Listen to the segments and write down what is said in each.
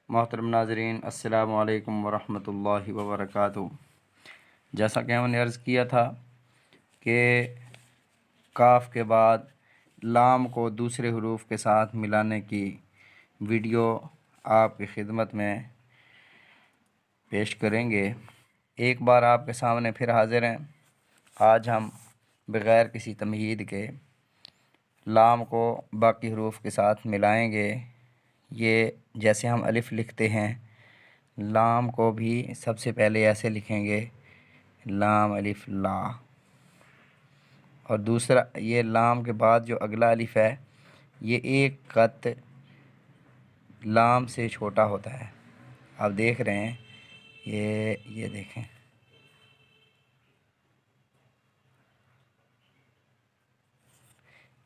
मोहतरम नाज़रीन, अस्सलामु अलैकुम वरहमतुल्लाहि वबरकातुहू। जैसा कि हमने अर्ज़ किया था कि काफ के बाद लाम को दूसरे हरूफ के साथ मिलाने की वीडियो आपकी खिदमत में पेश करेंगे। एक बार आपके सामने फिर हाज़िर हैं। आज हम बग़ैर किसी तमहीद के लाम को बाकी हरूफ के साथ मिलाएंगे। ये जैसे हम अलिफ़ लिखते हैं, लाम को भी सबसे पहले ऐसे लिखेंगे, लाम अलिफ़ ला। और दूसरा, ये लाम के बाद जो अगला अलिफ़ है, ये एक क़त लाम से छोटा होता है। आप देख रहे हैं, ये देखें,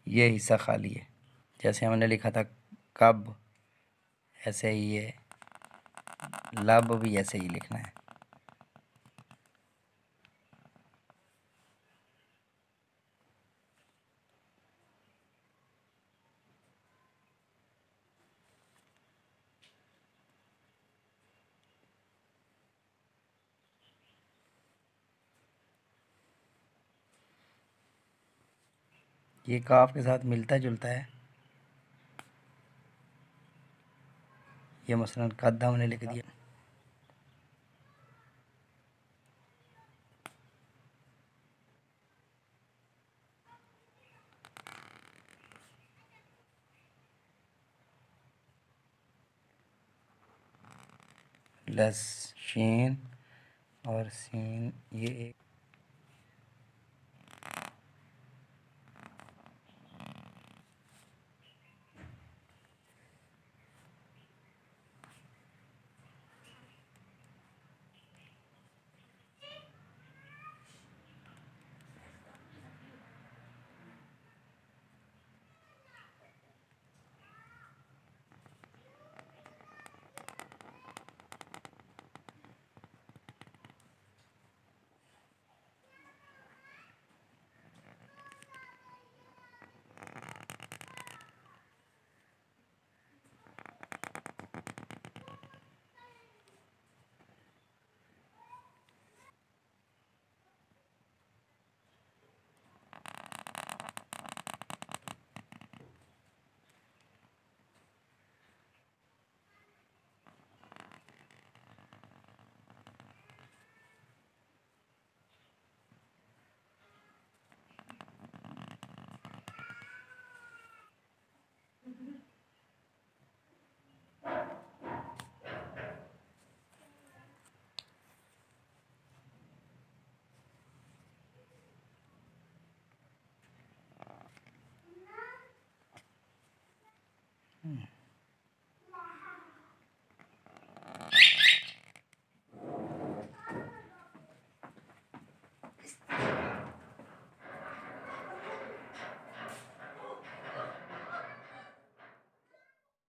ये हिस्सा खाली है। जैसे हमने लिखा था कब, ऐसे ही ये लब भी ऐसे ही लिखना है। ये काफ के साथ मिलता जुलता है। ये मसलन कद हमने लिख दिया। लस शीन और सीन, ये एक